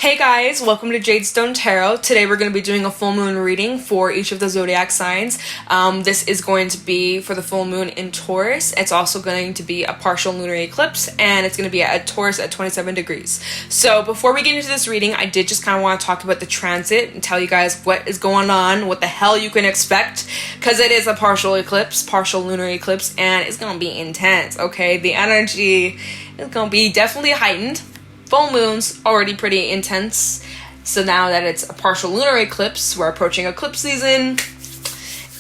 Hey guys, welcome to Jadestone Tarot. Today we're going to be doing a full moon reading for each of the zodiac signs. This is going to be for the full moon in Taurus. It's also going to be a partial lunar eclipse, and it's going to be at Taurus at 27 degrees. So before we get into this reading, I did just kind of want to talk about the transit and tell you guys what is going on, what the hell you can expect, because it is a partial eclipse, partial lunar eclipse, and it's going to be intense, okay? The energy is going to be definitely heightened. Full moon's already pretty intense, so now that it's a partial lunar eclipse, we're approaching eclipse season.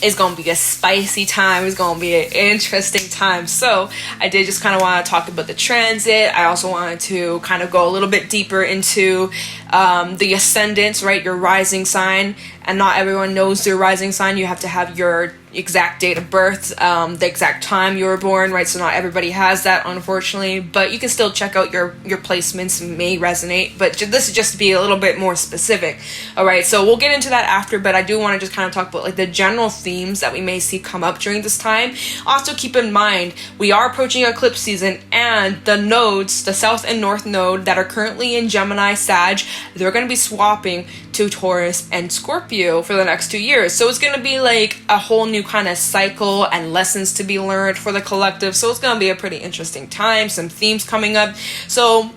It's gonna be a spicy time. It's gonna be an interesting time. So I did just kind of want to talk about the transit. I also wanted to kind of go a little bit deeper into the ascendants, right? Your rising sign. And not everyone knows their rising sign. You have to have your exact date of birth, the exact time you were born, right? So not everybody has that, unfortunately, but you can still check out your placements, may resonate, but this is just to be a little bit more specific. All right, so we'll get into that after, but I do want to just kind of talk about like the general themes that we may see come up during this time. Also keep in mind, we are approaching eclipse season, and the nodes, the south and north node that are currently in Gemini, Sag, they're going to be swapping to Taurus and Scorpio for the next 2 years. So it's going to be like a whole new kind of cycle and lessons to be learned for the collective. So it's going to be a pretty interesting time, some themes coming up. So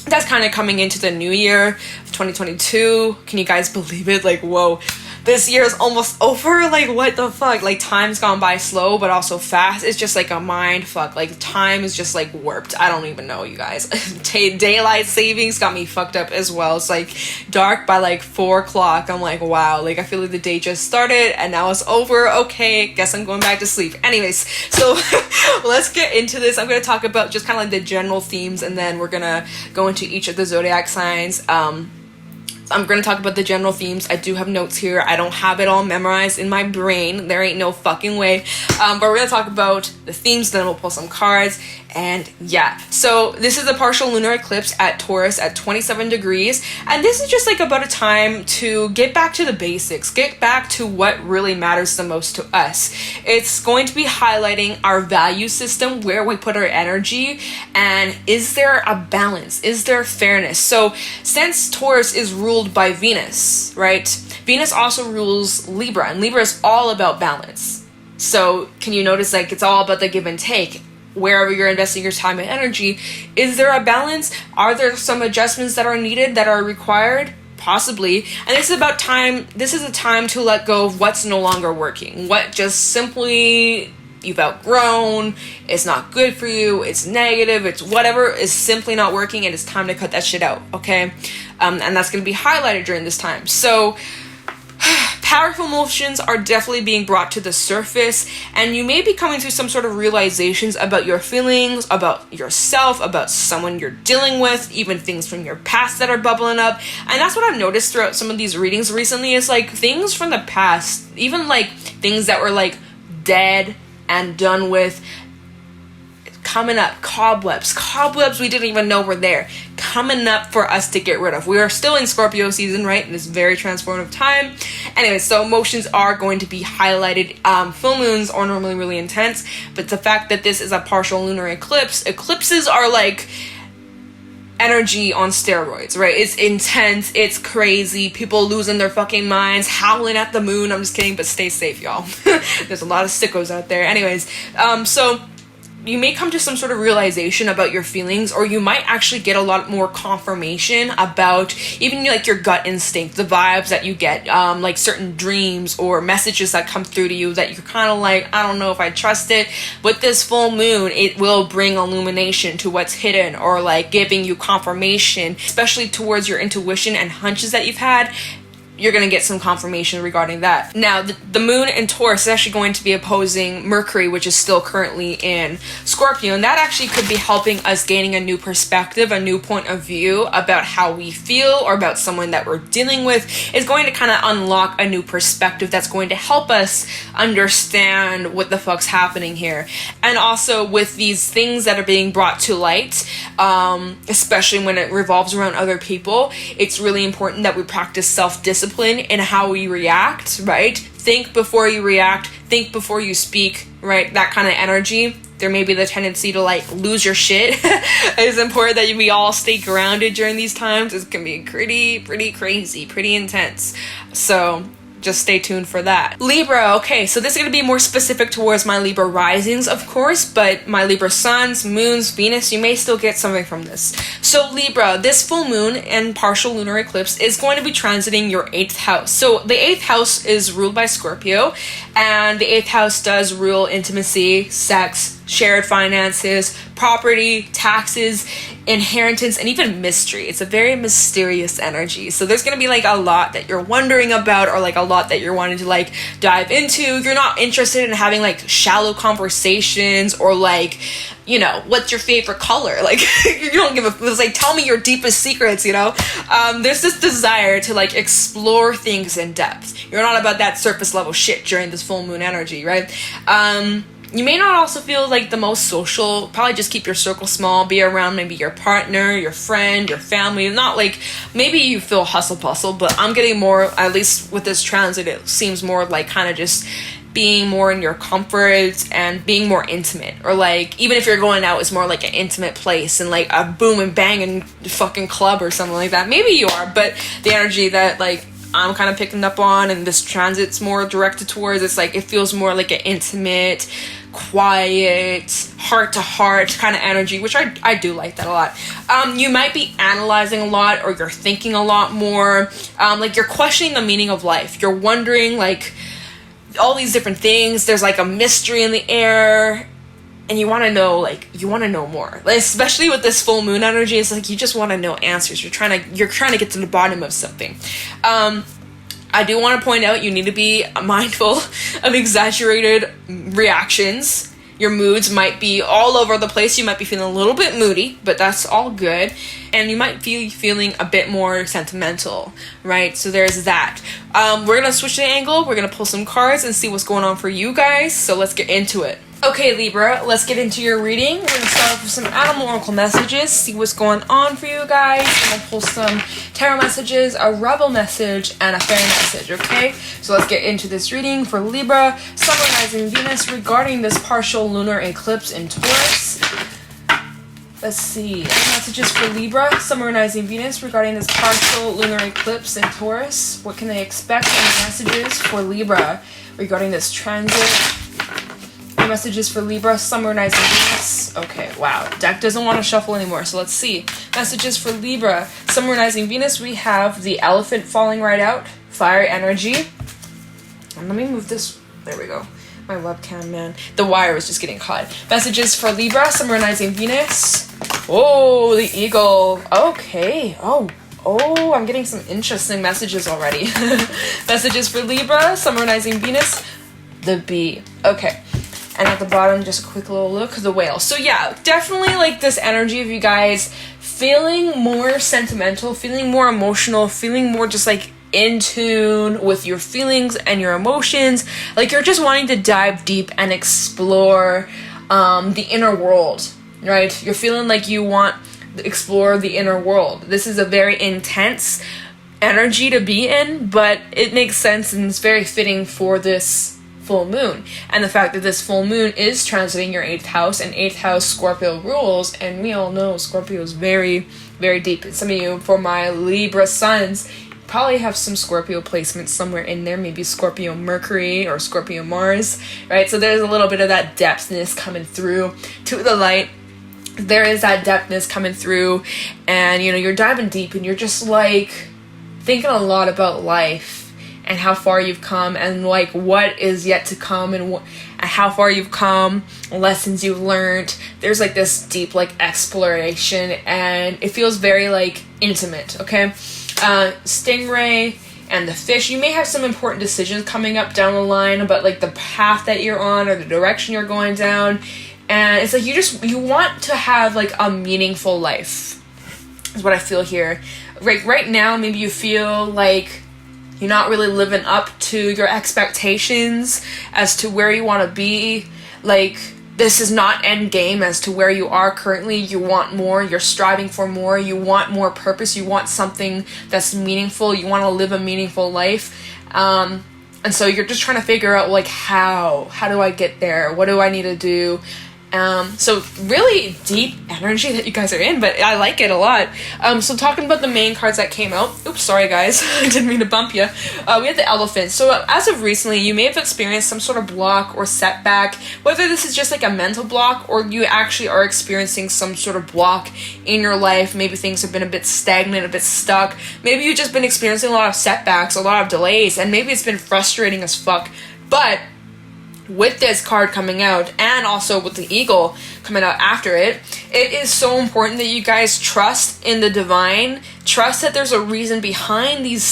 that's kind of coming into the new year of 2022. Can you guys believe it? Like, whoa, this year is almost over. Like, what the fuck? Like, time's gone by slow, but also fast. It's just like a mind fuck. Like, time is just like warped. I don't even know, you guys. Daylight savings got me fucked up as well. It's like dark by like 4 o'clock. I'm like, wow. Like, I feel like the day just started and now it's over. Okay, guess I'm going back to sleep. Anyways, so let's get into this. I'm going to talk about just kind of like the general themes, and then we're going to go into each of the zodiac signs. I'm going to talk about the general themes. I do have notes here. I don't have it all memorized in my brain. There ain't no fucking way. But we're going to talk about the themes, then we'll pull some cards. And yeah, so this is a partial lunar eclipse at Taurus at 27 degrees. And this is just like about a time to get back to the basics, get back to what really matters the most to us. It's going to be highlighting our value system, where we put our energy, and is there a balance? Is there fairness? So since Taurus is ruled by Venus, right? Venus also rules Libra, and Libra is all about balance. So can you notice, like, it's all about the give and take? Wherever you're investing your time and energy, is there a balance? Are there some adjustments that are needed, that are required? Possibly. And this is about time. This is a time to let go of what's no longer working, what just simply you've outgrown, it's not good for you, it's negative, it's whatever is simply not working, and it's time to cut that shit out, okay? And that's going to be highlighted during this time. So powerful emotions are definitely being brought to the surface, and you may be coming through some sort of realizations about your feelings, about yourself, about someone you're dealing with, even things from your past that are bubbling up. And that's what I've noticed throughout some of these readings recently, is like things from the past, even like things that were like dead and done with, coming up. Cobwebs we didn't even know were there, coming up for us to get rid of. We are still in Scorpio season, right? In this very transformative time. Anyway, so emotions are going to be highlighted. Full moons are normally really intense, but the fact that this is a partial lunar eclipse, eclipses are like energy on steroids, right? It's intense, it's crazy, people losing their fucking minds, howling at the moon. I'm just kidding, but stay safe, y'all. There's a lot of sickos out there. Anyways, so you may come to some sort of realization about your feelings, or you might actually get a lot more confirmation about even like your gut instinct, the vibes that you get, like certain dreams or messages that come through to you that you're kind of like, I don't know if I trust it. With this full moon, it will bring illumination to what's hidden, or like giving you confirmation, especially towards your intuition and hunches that you've had. You're going to get some confirmation regarding that. Now, the moon in Taurus is actually going to be opposing Mercury, which is still currently in Scorpio, and that actually could be helping us gaining a new perspective, a new point of view about how we feel, or about someone that we're dealing with. Is going to kind of unlock a new perspective that's going to help us understand what the fuck's happening here. And also with these things that are being brought to light, especially when it revolves around other people, it's really important that we practice self-discipline discipline in how we react, right? Think before you react, think before you speak, right? That kind of energy. There may be the tendency to like lose your shit. It's important that we all stay grounded during these times. It can be pretty crazy, pretty intense. So just stay tuned for that. Libra, okay, so this is going to be more specific towards my Libra risings, of course, but my Libra suns, moons, Venus, you may still get something from this. So Libra, this full moon and partial lunar eclipse is going to be transiting your 8th house. So the 8th house is ruled by Scorpio, and the 8th house does rule intimacy, sex, shared finances, property, taxes, inheritance, and even mystery. It's a very mysterious energy. So there's going to be like a lot that you're wondering about, or like a lot that you're wanting to like dive into. You're not interested in having like shallow conversations or like, you know, what's your favorite color? Like, you don't give a, it's like, tell me your deepest secrets, you know? There's this desire to like explore things in depth. You're not about that surface level shit during this full moon energy, right? You may not also feel like the most social. Probably just keep your circle small. Be around maybe your partner, your friend, your family. Not like, maybe you feel hustle bustle, but I'm getting more, at least with this transit, it seems more like kind of just being more in your comfort and being more intimate. Or like, even if you're going out, it's more like an intimate place and like a boom and bang and fucking club or something like that. Maybe you are, but the energy that like I'm kind of picking up on and this transit's more directed towards, it's like it feels more like an intimate, quiet, heart to heart kind of energy, which I do like that a lot. You might be analyzing a lot, or you're thinking a lot more, like you're questioning the meaning of life. You're wondering like all these different things. There's like a mystery in the air, and you want to know, like, you want to know more. Like, especially with this full moon energy, it's like you just want to know answers. You're trying to get to the bottom of something. I do want to point out, you need to be mindful of exaggerated reactions. Your moods might be all over the place. You might be feeling a little bit moody, but that's all good. And you might be feeling a bit more sentimental, right? So there's that. We're going to switch the angle. We're going to pull some cards and see what's going on for you guys. So let's get into it. Okay, Libra, let's get into your reading. We're going to start off with some animal oracle messages, see what's going on for you guys. I'm going to pull some tarot messages, a rebel message, and a fairy message, okay? So let's get into this reading for Libra, Sun, Rising, Venus, regarding this partial lunar eclipse in Taurus. Let's see. Any messages for Libra, Sun, Rising, Venus, regarding this partial lunar eclipse in Taurus. What can they expect? Any messages for Libra regarding this transit? Messages for Libra, Sun, Rising, Venus. Okay, wow. Deck doesn't want to shuffle anymore, so let's see. Messages for Libra, Sun, Rising, Venus. We have the elephant falling right out. Fire energy. And let me move this. There we go. My webcam, man. The wire was just getting caught. Messages for Libra, Sun, Rising, Venus. Oh, the eagle. Okay. Oh, I'm getting some interesting messages already. Messages for Libra, Sun, Rising, Venus. The bee. Okay. And at the bottom, just a quick little look, the whale. So yeah, definitely like this energy of you guys feeling more sentimental, feeling more emotional, feeling more just like in tune with your feelings and your emotions. Like you're just wanting to dive deep and explore the inner world, right? You're feeling like you want to explore the inner world. This is a very intense energy to be in, but it makes sense and it's very fitting for this full moon, and the fact that this full moon is transiting your 8th house, and 8th house Scorpio rules, and we all know Scorpio is very, very deep. And some of you, for my Libra suns, probably have some Scorpio placements somewhere in there, maybe Scorpio Mercury or Scorpio Mars, right? So there's a little bit of that depthness coming through to the light. There is that depthness coming through, and you know, you're diving deep and you're just like thinking a lot about life and how far you've come, and like what is yet to come, and how far you've come, lessons you've learned. There's like this deep like exploration, and it feels very like intimate, okay? Stingray and the fish, you may have some important decisions coming up down the line about like the path that you're on or the direction you're going down, and it's like you want to have like a meaningful life is what I feel here. Right now, maybe you feel like you're not really living up to your expectations as to where you want to be. Like, this is not end game as to where you are currently. You want more, you're striving for more, you want more purpose, you want something that's meaningful, you want to live a meaningful life. And so you're just trying to figure out, like, how do I get there? What do I need to do? So really deep energy that you guys are in, but I like it a lot. So talking about the main cards that came out. Oops, sorry guys, I didn't mean to bump you. We have the Elephant. So as of recently, you may have experienced some sort of block or setback, whether this is just like a mental block or you actually are experiencing some sort of block in your life. Maybe things have been a bit stagnant, a bit stuck. Maybe you've just been experiencing a lot of setbacks, a lot of delays, and maybe it's been frustrating as fuck. But with this card coming out, and also with the Eagle coming out after it, it is so important that you guys trust in the divine, trust that there's a reason behind these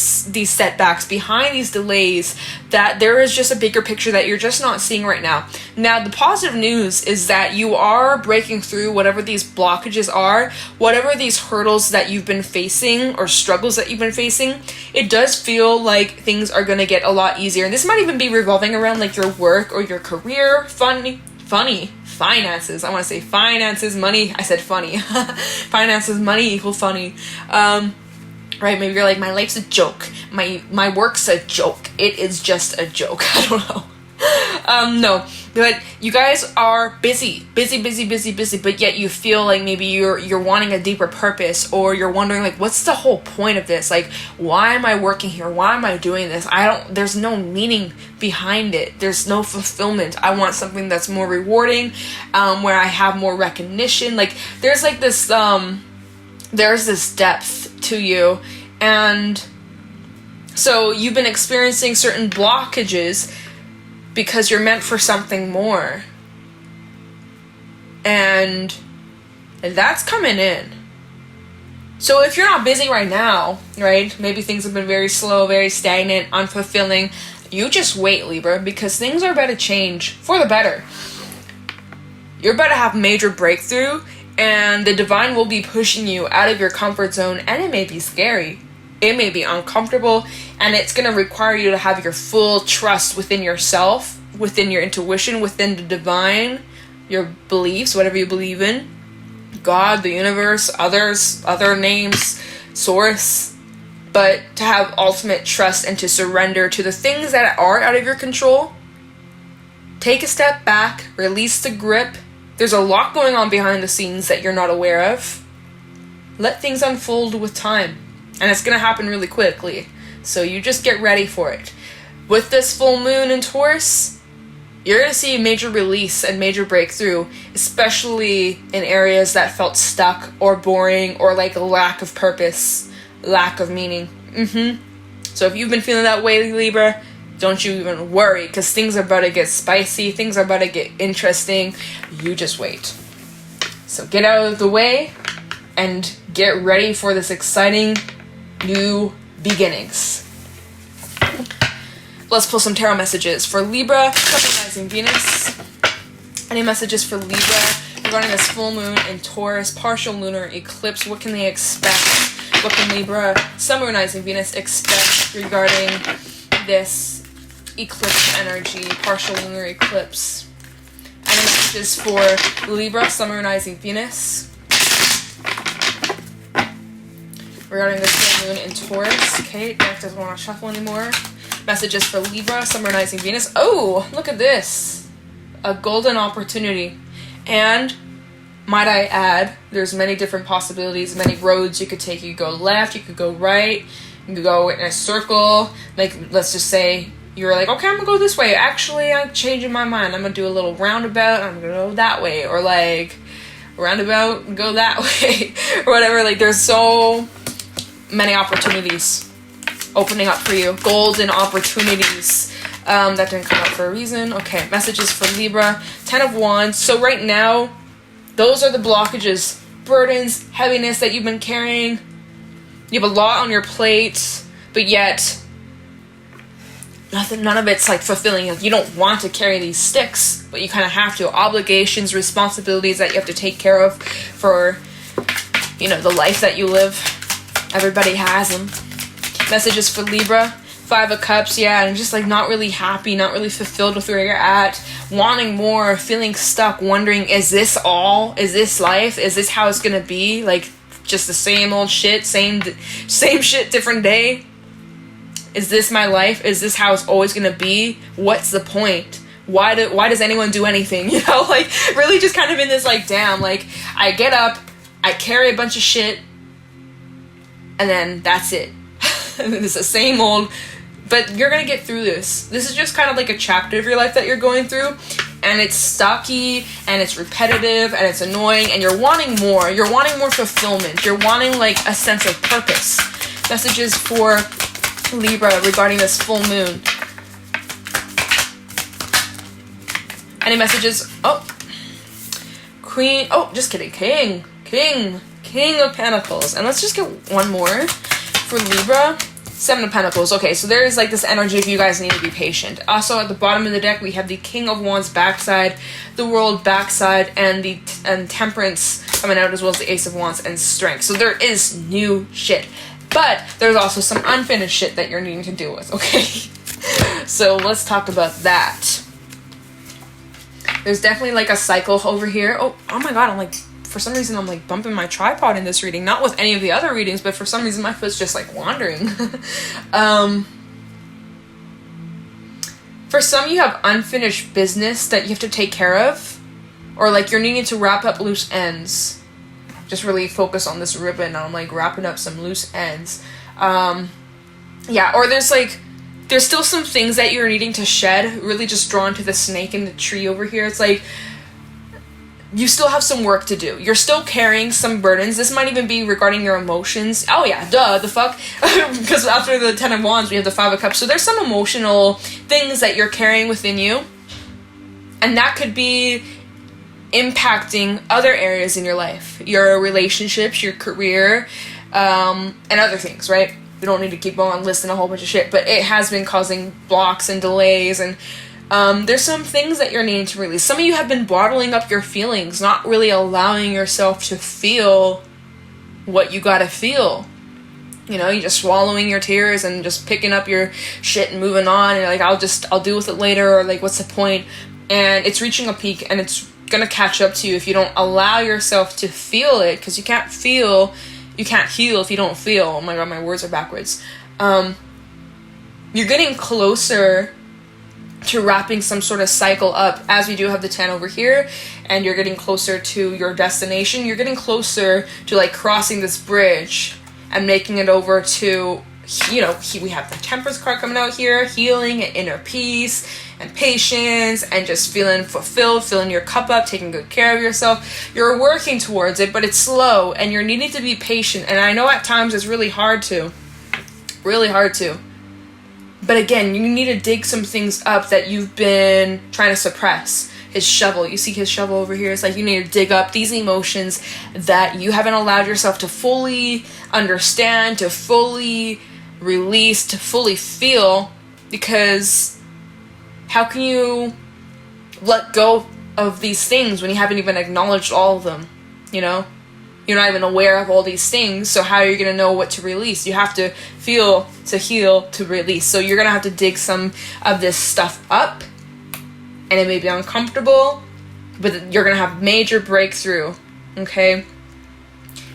setbacks, behind these delays, that there is just a bigger picture that you're just not seeing right now. Now, the positive news is that you are breaking through whatever these blockages are, whatever these hurdles that you've been facing or struggles that you've been facing. It does feel like things are going to get a lot easier, and this might even be revolving around like your work or your career, finances. I want to say finances, money. I said funny. Finances, money equal funny. Right? Maybe you're like, my life's a joke. My work's a joke. It is just a joke. I don't know. No, but you guys are busy, but yet you feel like maybe you're wanting a deeper purpose, or you're wondering like, what's the whole point of this? Like, why am I working here? Why am I doing this? There's no meaning behind it. There's no fulfillment. I want something that's more rewarding, where I have more recognition. Like, there's like this, there's this depth to you, and so you've been experiencing certain blockages because you're meant for something more. And that's coming in. So if you're not busy right now, right, maybe things have been very slow, very stagnant, unfulfilling, you just wait, Libra, because things are about to change for the better. You're about to have major breakthrough, and the divine will be pushing you out of your comfort zone, and it may be scary. It may be uncomfortable, and it's going to require you to have your full trust within yourself, within your intuition, within the divine, your beliefs, whatever you believe in, God, the universe, others, other names, source, but to have ultimate trust and to surrender to the things that are out of your control. Take a step back, release the grip. There's a lot going on behind the scenes that you're not aware of. Let things unfold with time. And it's going to happen really quickly. So you just get ready for it. With this full moon in Taurus, you're going to see a major release and major breakthrough, especially in areas that felt stuck or boring or like a lack of purpose, lack of meaning. So if you've been feeling that way, Libra, don't you even worry, because things are about to get spicy, things are about to get interesting. You just wait. So get out of the way and get ready for this exciting new beginnings. Let's pull some tarot messages for Libra, Sun, Rising, Venus. Any messages for Libra regarding this full moon in Taurus, partial lunar eclipse? What can they expect? What can Libra, Sun, Rising, Venus expect regarding this eclipse energy, partial lunar eclipse? Any messages for Libra, Sun, Rising, Venus regarding this full moon in Taurus? Okay, Erik doesn't want to shuffle anymore. Messages for Libra, Sun, Rising, Venus. Oh, look at this. A golden opportunity. And, might I add, there's many different possibilities, many roads you could take. You could go left, you could go right, you could go in a circle. Like, let's just say you're like, okay, I'm going to go this way. Actually, I'm changing my mind. I'm going to do a little roundabout, I'm going to go that way. Or like, roundabout, go that way. Or whatever. Like, there's so many opportunities opening up for you. Golden opportunities. That didn't come up for a reason. Okay, messages for Libra. 10 of Wands. So right now, those are the blockages, burdens, heaviness that you've been carrying. You have a lot on your plate, but yet none of it's like fulfilling. You don't want to carry these sticks, but you kind of have to. Obligations, responsibilities that you have to take care of for, the life that you live. Everybody has them. Messages for Libra. Five of Cups, yeah, and just like not really happy, not really fulfilled with where you're at, wanting more, feeling stuck, wondering, is this all? Is this life? Is this how it's gonna be? Like, just the same old shit, same shit, different day? Is this my life? Is this how it's always gonna be? What's the point? Why does anyone do anything? You know, like, really just kind of in this, like, damn, like, I get up, I carry a bunch of shit, and then that's it. It's the same old, but you're gonna get through this. This is just kind of like a chapter of your life that you're going through, and it's stocky, and it's repetitive, and it's annoying, and you're wanting more. You're wanting more fulfillment. You're wanting, like, a sense of purpose. Messages for Libra regarding this full moon. Any messages? Oh, Queen. Oh, just kidding. King of Pentacles. And let's just get one more for Libra. Seven of Pentacles. Okay, so there is like this energy if you guys need to be patient. Also at the bottom of the deck we have the King of Wands backside, the World backside, and the Temperance coming out, as well as the Ace of Wands and Strength. So there is new shit. But there's also some unfinished shit that you're needing to deal with, okay? So let's talk about that. There's definitely like a cycle over here. Oh my god, I'm like, for some reason I'm like bumping my tripod in this reading. Not with any of the other readings, but for some reason my foot's just like wandering. For some, you have unfinished business that you have to take care of. Or like you're needing to wrap up loose ends. Just really focus on this ribbon. I'm like wrapping up some loose ends. Yeah, or there's still some things that you're needing to shed. Really just drawn to the snake in the tree over here. It's like you still have some work to do. You're still carrying some burdens. This might even be regarding your emotions. Oh yeah, duh, the fuck? Because after the Ten of Wands, we have the Five of Cups. So there's some emotional things that you're carrying within you. And that could be impacting other areas in your life. Your relationships, your career, and other things, right? We don't need to keep on listing a whole bunch of shit, but it has been causing blocks and delays, and there's some things that you're needing to release. Some of you have been bottling up your feelings, not really allowing yourself to feel what you gotta feel. You know, you're just swallowing your tears and just picking up your shit and moving on, and you're like, I'll deal with it later, or like, what's the point? And it's reaching a peak, and it's gonna catch up to you if you don't allow yourself to feel it, because you can't heal if you don't feel. Oh my god, my words are backwards. You're getting closer to wrapping some sort of cycle up, as we do have the 10 over here, and you're getting closer to your destination. You're getting closer to like crossing this bridge and making it over to, you know, we have the Temperance card coming out here, healing and inner peace and patience and just feeling fulfilled, filling your cup up, taking good care of yourself. You're working towards it, but it's slow, and you're needing to be patient. And I know at times it's really hard to. But again, you need to dig some things up that you've been trying to suppress. His shovel, you see his shovel over here? It's like you need to dig up these emotions that you haven't allowed yourself to fully understand, to fully release, to fully feel, because how can you let go of these things when you haven't even acknowledged all of them, you know? You're not even aware of all these things, so how are you going to know what to release? You have to feel, to heal, to release. So you're going to have to dig some of this stuff up, and it may be uncomfortable, but you're going to have major breakthrough, okay?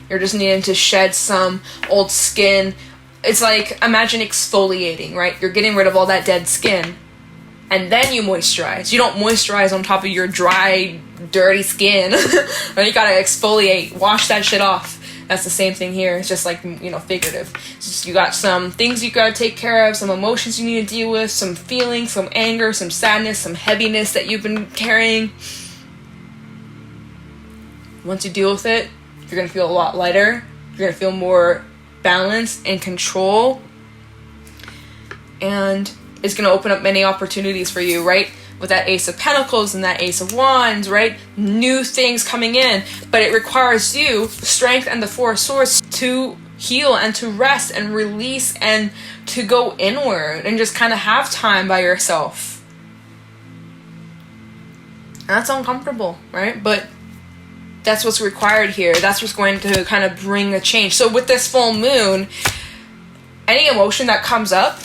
You're just needing to shed some old skin. It's like, imagine exfoliating, right? You're getting rid of all that dead skin, and then you moisturize. You don't moisturize on top of your dry, dirty skin. Right? You gotta exfoliate, wash that shit off. That's the same thing here. It's just like, you know, figurative. It's just, you got some things you gotta take care of, some emotions you need to deal with, some feelings, some anger, some sadness, some heaviness that you've been carrying. Once you deal with it, you're gonna feel a lot lighter. You're gonna feel more balanced and control. And it's going to open up many opportunities for you, right? With that Ace of Pentacles and that Ace of Wands, right? New things coming in. But it requires you, strength and the Four of Swords, to heal and to rest and release and to go inward and just kind of have time by yourself. And that's uncomfortable, right? But that's what's required here. That's what's going to kind of bring a change. So with this full moon, any emotion that comes up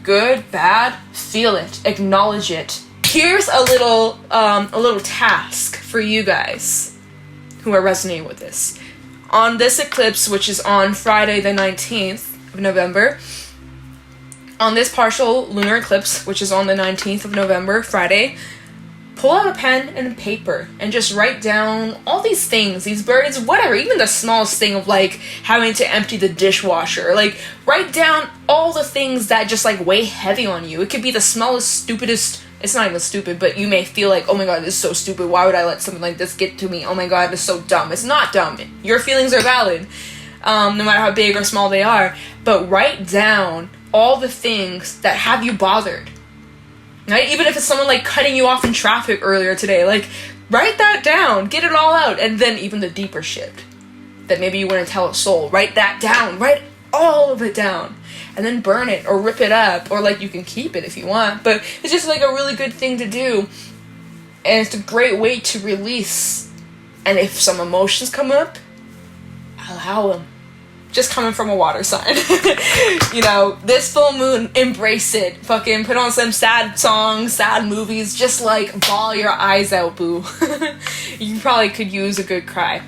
good, bad, feel it, acknowledge it. Here's a little task for you guys who are resonating with this. On this eclipse, which is on Friday the 19th of November, on this partial lunar eclipse, which is on the 19th of November, Friday, pull out a pen and paper and just write down all these things, these burdens, whatever, even the smallest thing of like having to empty the dishwasher. Like, write down all the things that just like weigh heavy on you. It could be the smallest, stupidest. It's not even stupid, but you may feel like, oh my god, this is so stupid. Why would I let something like this get to me? Oh my god, it's so dumb. It's not dumb. Your feelings are valid, no matter how big or small they are. But write down all the things that have you bothered. Right? Even if it's someone like cutting you off in traffic earlier today, like, write that down. Get it all out. And then even the deeper shit that maybe you wouldn't tell a soul. Write that down. Write all of it down. And then burn it or rip it up, or like you can keep it if you want, but it's just like a really good thing to do, and it's a great way to release. And if some emotions come up, allow them. Just coming from a water sign. You know, this full moon, embrace it. Fucking put on some sad songs, sad movies, just like bawl your eyes out, boo. You probably could use a good cry.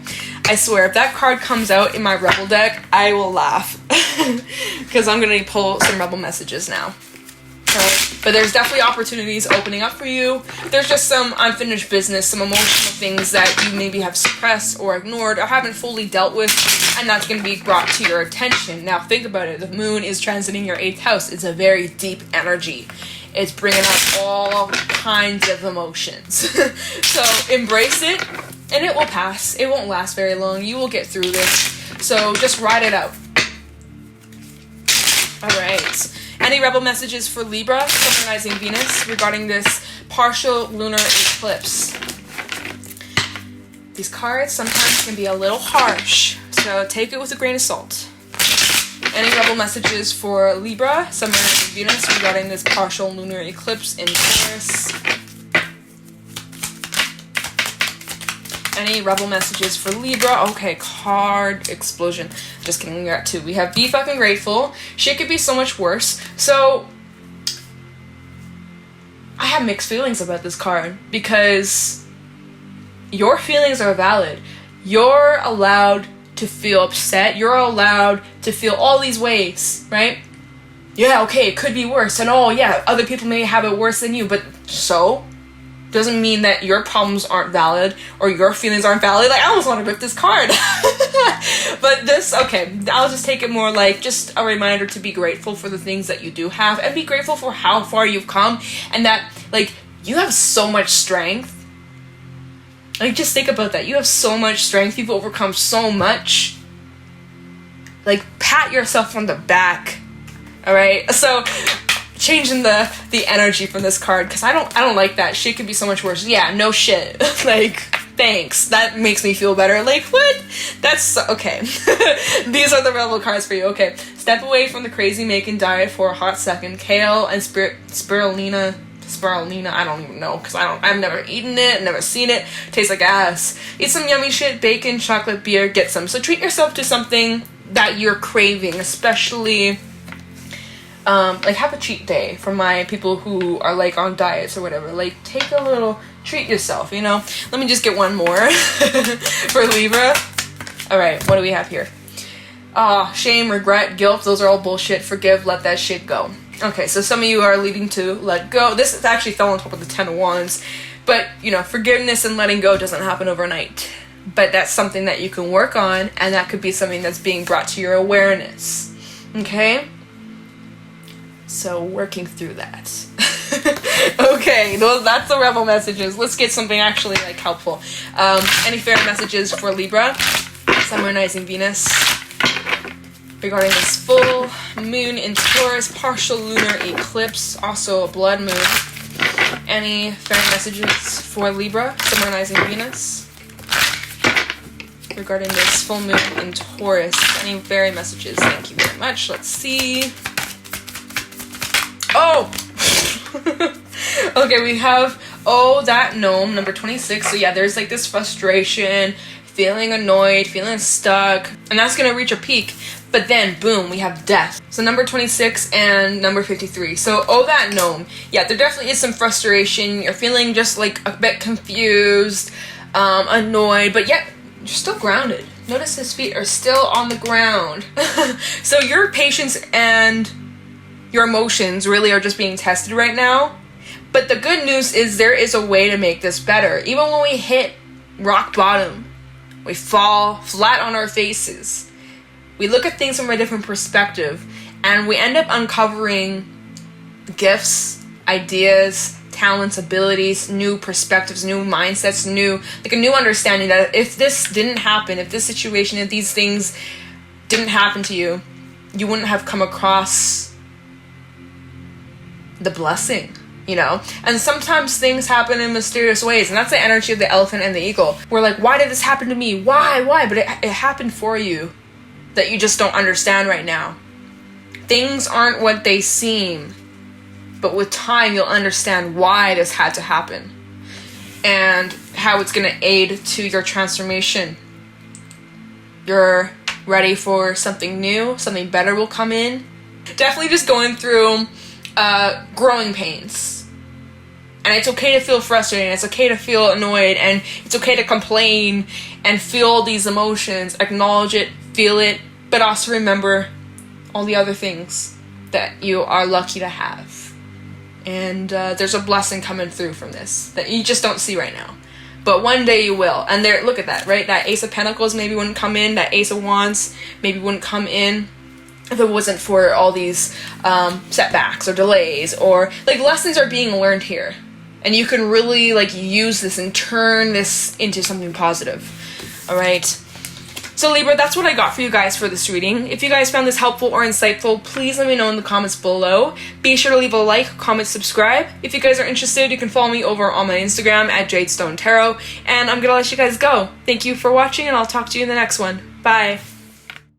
I swear, if that card comes out in my Rebel deck, I will laugh. Because I'm going to pull some Rebel messages now. Right? But there's definitely opportunities opening up for you. There's just some unfinished business, some emotional things that you maybe have suppressed or ignored or haven't fully dealt with, and that's going to be brought to your attention. Now think about it. The moon is transiting your 8th house. It's a very deep energy. It's bringing up all kinds of emotions. So embrace it, and it will pass. It won't last very long. You will get through this. So just ride it out. Alright. Any Rebel messages for Libra, synchronizing Venus, regarding this partial lunar eclipse? These cards sometimes can be a little harsh, so take it with a grain of salt. Any Rebel messages for Libra, synchronizing Venus, regarding this partial lunar eclipse in Taurus? Any Rebel messages for Libra? Okay, card explosion. Just kidding, we got 2. We have Be Fucking Grateful. Shit could be so much worse. So, I have mixed feelings about this card, because your feelings are valid. You're allowed to feel upset. You're allowed to feel all these ways, right? Yeah, okay, it could be worse. And oh, yeah, other people may have it worse than you, but so? Doesn't mean that your problems aren't valid or your feelings aren't valid. Like, I almost want to rip this card. But this, okay, I'll just take it more like just a reminder to be grateful for the things that you do have, and be grateful for how far you've come, and that, like, you have so much strength. Like, just think about that. You have so much strength. You've overcome so much. Like, pat yourself on the back. All right? So, changing the energy from this card, because I don't like that. Shit could be so much worse. Yeah, no shit. Like, thanks. That makes me feel better. Like, what? That's okay. These are the Rebel cards for you. Okay. Step away from the crazy making diet for a hot second. Kale and spirulina, I don't even know, because I've never eaten it, never seen it. Tastes like ass. Eat some yummy shit, bacon, chocolate, beer, get some. So treat yourself to something that you're craving, especially like, have a cheat day for my people who are like on diets or whatever. Like, take a little, treat yourself, you know. Let me just get one more for Libra. Alright, what do we have here? Shame, regret, guilt, those are all bullshit. Forgive, let that shit go. Okay, so some of you are leading to let go. This actually fell on top of the 10 of Wands. But, you know, forgiveness and letting go doesn't happen overnight. But that's something that you can work on, and that could be something that's being brought to your awareness. Okay? So, working through that. Okay, that's the Rebel messages. Let's get something actually, like, helpful. Any fairy messages for Libra? Summonizing Venus. Regarding this full moon in Taurus, partial lunar eclipse, also a blood moon. Any fairy messages for Libra, summonizing Venus? Regarding this full moon in Taurus, any fairy messages? Thank you very much. Let's see. Oh! Okay, we have, that gnome, number 26. So yeah, there's like this frustration, feeling annoyed, feeling stuck, and that's gonna reach a peak. But then, boom, we have death. So number 26 and number 53. So, oh, that gnome. Yeah, there definitely is some frustration. You're feeling just like a bit confused, annoyed, but yet you're still grounded. Notice his feet are still on the ground. So your patience and your emotions really are just being tested right now. But the good news is there is a way to make this better. Even when we hit rock bottom, we fall flat on our faces. We look at things from a different perspective, and we end up uncovering gifts, ideas, talents, abilities, new perspectives, new mindsets, a new understanding that if this didn't happen, if this situation, if these things didn't happen to you, you wouldn't have come across the blessing, you know? And sometimes things happen in mysterious ways, and that's the energy of the elephant and the eagle. We're like, why did this happen to me? Why? But it happened for you. That you just don't understand right now. Things aren't what they seem, but with time you'll understand why this had to happen and how it's going to aid to your transformation. You're ready for something new, something better will come in. Definitely just going through growing pains. And it's okay to feel frustrated, it's okay to feel annoyed, and it's okay to complain and feel these emotions, acknowledge it, feel it, but also remember all the other things that you are lucky to have. And there's a blessing coming through from this that you just don't see right now. But one day you will. And there, look at that, right? That Ace of Pentacles maybe wouldn't come in, that Ace of Wands maybe wouldn't come in if it wasn't for all these setbacks or delays, or like lessons are being learned here. And you can really like use this and turn this into something positive. All right. So Libra, that's what I got for you guys for this reading. If you guys found this helpful or insightful, please let me know in the comments below. Be sure to leave a like, comment, subscribe. If you guys are interested, you can follow me over on my Instagram at Jayne Tarot. And I'm gonna let you guys go. Thank you for watching, and I'll talk to you in the next one. Bye.